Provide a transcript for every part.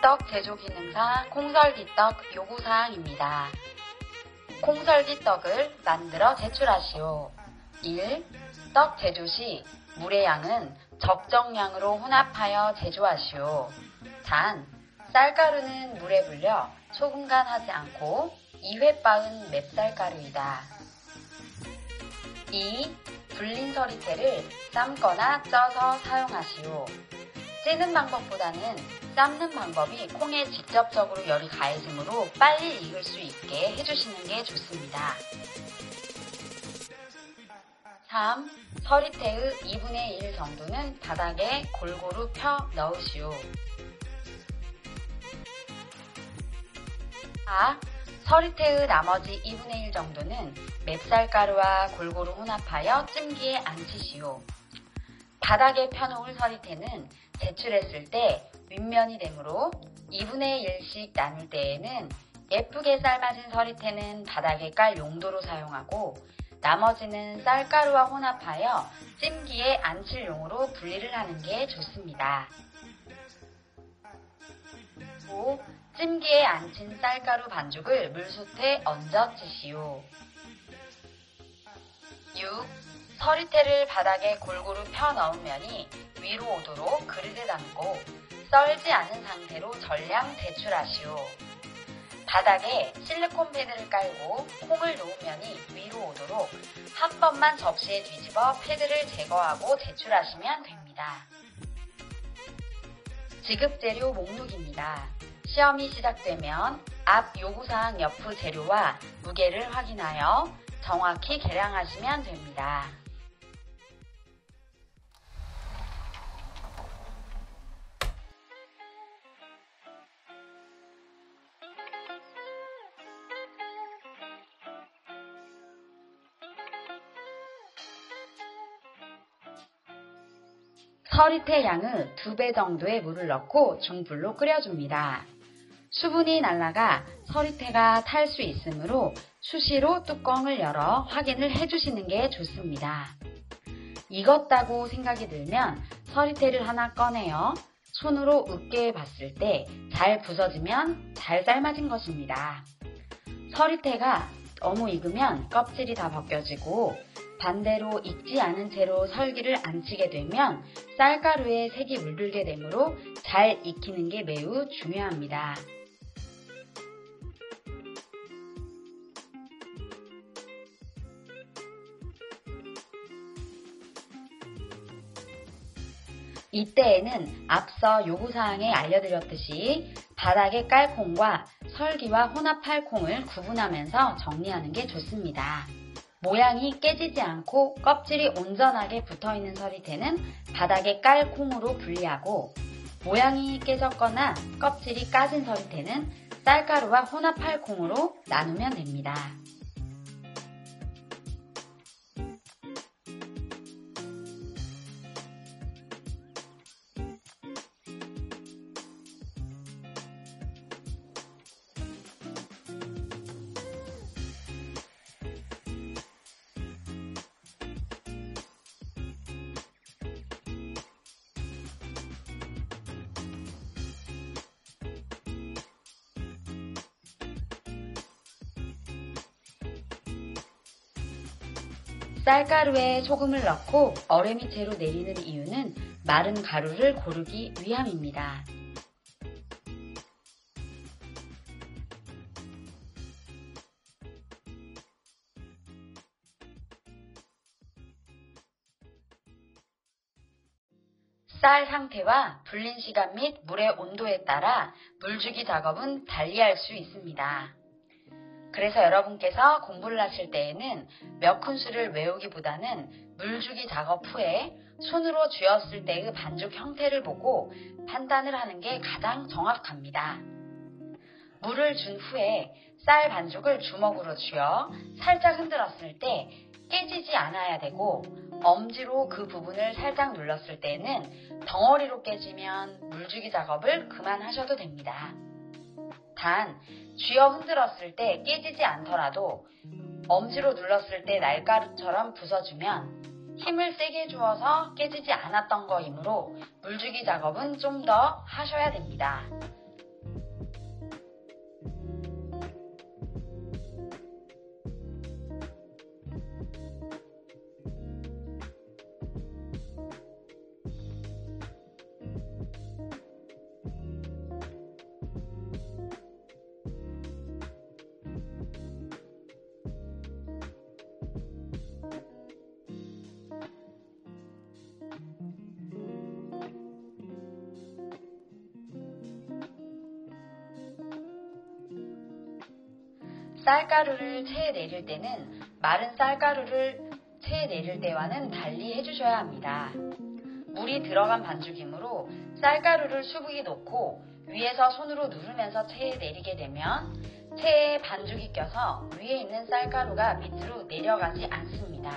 떡 제조 기능상 콩설기떡 요구사항입니다. 콩설기떡을 만들어 제출하시오. 1. 떡 제조 시 물의 양은 적정량으로 혼합하여 제조하시오. 단, 쌀가루는 물에 불려 소금간 하지 않고 2회 빻은 맵쌀가루이다. 2. 불린 서리태를 삶거나 쪄서 사용하시오. 찌는 방법보다는 삶는 방법이 콩에 직접적으로 열이 가해지므로 빨리 익을 수 있게 해주시는 게 좋습니다. 3. 서리태의 2분의 1 정도는 바닥에 골고루 펴 넣으시오. 4. 서리태의 나머지 2분의 1 정도는 맵쌀가루와 골고루 혼합하여 찜기에 앉히시오. 바닥에 펴놓을 서리태는 제출했을 때 윗면이 되므로 2분의 1씩 나눌 때에는 예쁘게 삶아진 서리태는 바닥에 깔 용도로 사용하고 나머지는 쌀가루와 혼합하여 찜기에 앉힐 용으로 분리를 하는 게 좋습니다. 5. 찜기에 앉힌 쌀가루 반죽을 물솥에 얹어 치시오. 6. 서리태를 바닥에 골고루 펴 넣은 면이 위로 오도록 그릇에 담고 썰지 않은 상태로 전량 제출하시오. 바닥에 실리콘 패드를 깔고 콩을 놓은 면이 위로 오도록 한 번만 접시에 뒤집어 패드를 제거하고 제출하시면 됩니다. 지급재료 목록입니다. 시험이 시작되면 앞 요구사항 옆의 재료와 무게를 확인하여 정확히 계량하시면 됩니다. 서리태 양의 2배 정도의 물을 넣고 중불로 끓여줍니다. 수분이 날아가 서리태가 탈 수 있으므로 수시로 뚜껑을 열어 확인을 해주시는 게 좋습니다. 익었다고 생각이 들면 서리태를 하나 꺼내어 손으로 으깨 봤을 때 잘 부서지면 잘 삶아진 것입니다. 서리태가 너무 익으면 껍질이 다 벗겨지고 반대로 익지 않은 채로 설기를 앉히게 되면 쌀가루에 색이 물들게 되므로 잘 익히는 게 매우 중요합니다. 이때에는 앞서 요구사항에 알려드렸듯이 바닥에 깔 콩과 설기와 혼합할 콩을 구분하면서 정리하는 게 좋습니다. 모양이 깨지지 않고 껍질이 온전하게 붙어있는 서리태는 바닥에 깔 콩으로 분리하고 모양이 깨졌거나 껍질이 까진 서리태는 쌀가루와 혼합할 콩으로 나누면 됩니다. 쌀가루에 소금을 넣고 얼음이 채로 내리는 이유는 마른 가루를 고르기 위함입니다. 쌀 상태와 불린 시간 및 물의 온도에 따라 물주기 작업은 달리할 수 있습니다. 그래서 여러분께서 공부를 하실 때에는 몇 큰술을 외우기보다는 물주기 작업 후에 손으로 쥐었을 때의 반죽 형태를 보고 판단을 하는 게 가장 정확합니다. 물을 준 후에 쌀 반죽을 주먹으로 쥐어 살짝 흔들었을 때 깨지지 않아야 되고 엄지로 그 부분을 살짝 눌렀을 때는 덩어리로 깨지면 물주기 작업을 그만하셔도 됩니다. 단, 쥐어 흔들었을 때 깨지지 않더라도 엄지로 눌렀을 때 날가루처럼 부서지면 힘을 세게 주어서 깨지지 않았던 거이므로 물주기 작업은 좀 더 하셔야 됩니다. 쌀가루를 체에 내릴 때는 마른 쌀가루를 체에 내릴 때와는 달리 해주셔야 합니다. 물이 들어간 반죽이므로 쌀가루를 수북이 놓고 위에서 손으로 누르면서 체에 내리게 되면 체에 반죽이 껴서 위에 있는 쌀가루가 밑으로 내려가지 않습니다.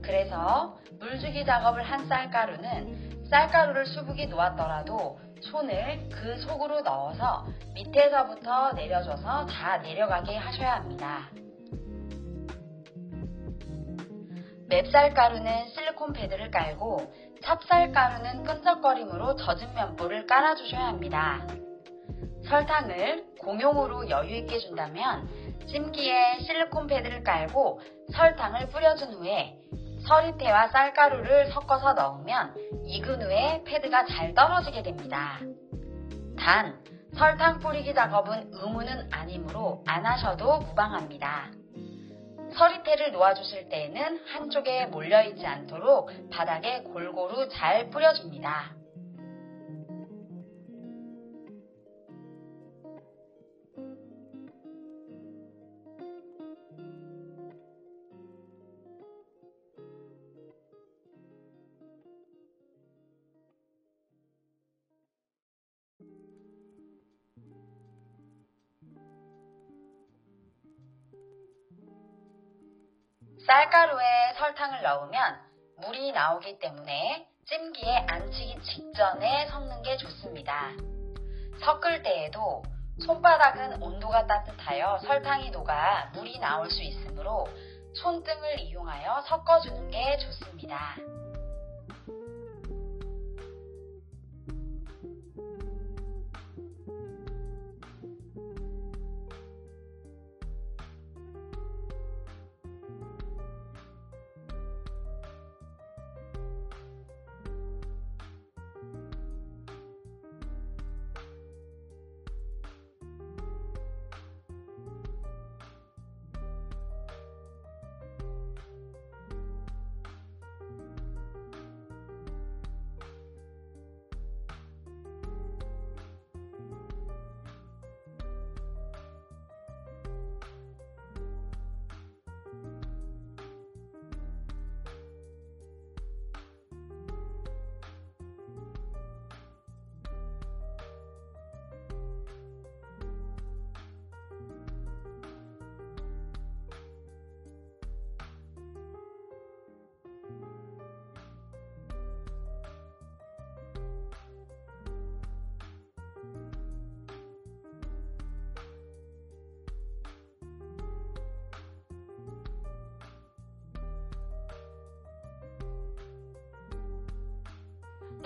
그래서 물주기 작업을 한 쌀가루는 쌀가루를 수북이 놓았더라도 손을 그 속으로 넣어서 밑에서부터 내려줘서 다 내려가게 하셔야 합니다. 맵쌀가루는 실리콘 패드를 깔고 찹쌀가루는 끈적거림으로 젖은 면보를 깔아주셔야 합니다. 설탕을 공용으로 여유있게 준다면 찜기에 실리콘 패드를 깔고 설탕을 뿌려준 후에 서리태와 쌀가루를 섞어서 넣으면 익은 후에 패드가 잘 떨어지게 됩니다. 단, 설탕 뿌리기 작업은 의무는 아니므로 안 하셔도 무방합니다. 서리태를 놓아주실 때에는 한쪽에 몰려있지 않도록 바닥에 골고루 잘 뿌려줍니다. 쌀가루에 설탕을 넣으면 물이 나오기 때문에 찜기에 앉히기 직전에 섞는 게 좋습니다. 섞을 때에도 손바닥은 온도가 따뜻하여 설탕이 녹아 물이 나올 수 있으므로 손등을 이용하여 섞어주는 게 좋습니다.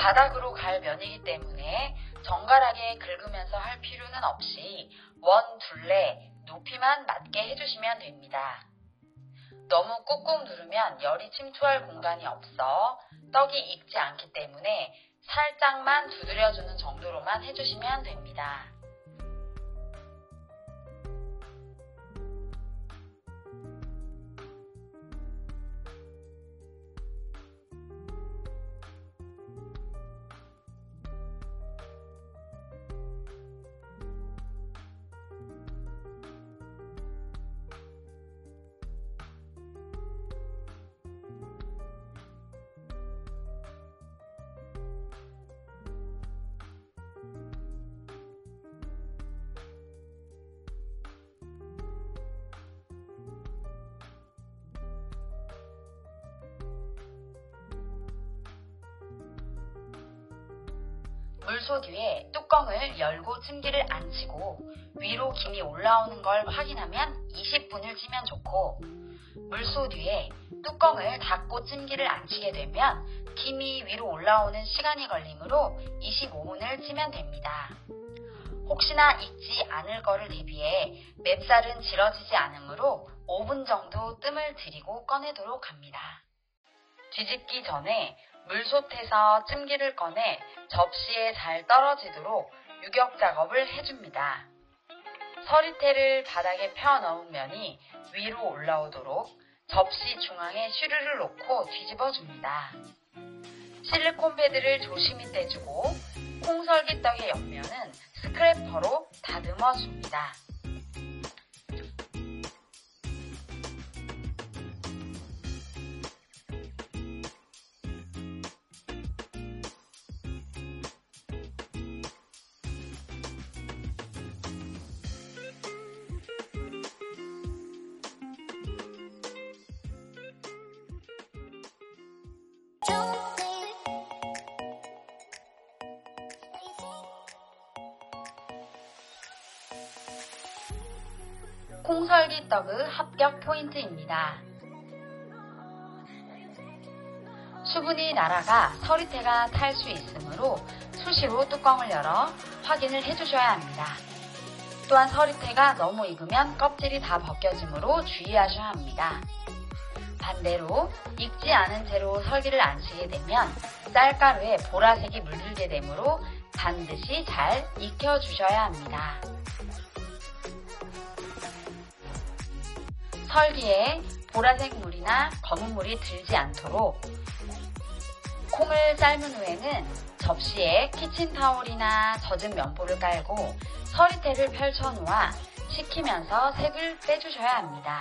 바닥으로 갈 면이기 때문에 정갈하게 긁으면서 할 필요는 없이 원 둘레 높이만 맞게 해주시면 됩니다. 너무 꾹꾹 누르면 열이 침투할 공간이 없어 떡이 익지 않기 때문에 살짝만 두드려주는 정도로만 해주시면 됩니다. 물솥 위에 뚜껑을 열고 찜기를 앉히고 위로 김이 올라오는 걸 확인하면 20분을 찌면 좋고, 물솥 위에 뚜껑을 닫고 찜기를 앉히게 되면 김이 위로 올라오는 시간이 걸리므로 25분을 찌면 됩니다. 혹시나 익지 않을 거를 대비해 맵쌀은 질어지지 않으므로 5분 정도 뜸을 들이고 꺼내도록 합니다. 뒤집기 전에 물솥에서 찜기를 꺼내 접시에 잘 떨어지도록 유격 작업을 해줍니다. 서리태를 바닥에 펴 넣은 면이 위로 올라오도록 접시 중앙에 휴르를 놓고 뒤집어 줍니다. 실리콘 패드를 조심히 떼주고 콩설기떡의 옆면은 스크래퍼로 다듬어 줍니다. 콩설기떡의 합격 포인트입니다. 수분이 날아가 서리태가 탈 수 있으므로 수시로 뚜껑을 열어 확인을 해주셔야 합니다. 또한 서리태가 너무 익으면 껍질이 다 벗겨지므로 주의하셔야 합니다. 반대로 익지 않은 채로 설기를 안치게 되면 쌀가루에 보라색이 물들게 되므로 반드시 잘 익혀주셔야 합니다. 설기에 보라색 물이나 검은 물이 들지 않도록 콩을 삶은 후에는 접시에 키친타올이나 젖은 면보를 깔고 서리태를 펼쳐 놓아 식히면서 색을 빼주셔야 합니다.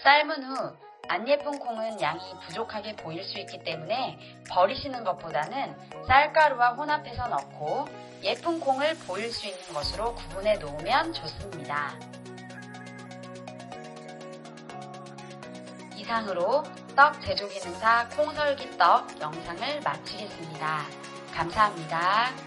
삶은 후 안 예쁜 콩은 양이 부족하게 보일 수 있기 때문에 버리시는 것보다는 쌀가루와 혼합해서 넣고 예쁜 콩을 보일 수 있는 것으로 구분해 놓으면 좋습니다. 이상으로 떡 제조 기능사 콩설기떡 영상을 마치겠습니다. 감사합니다.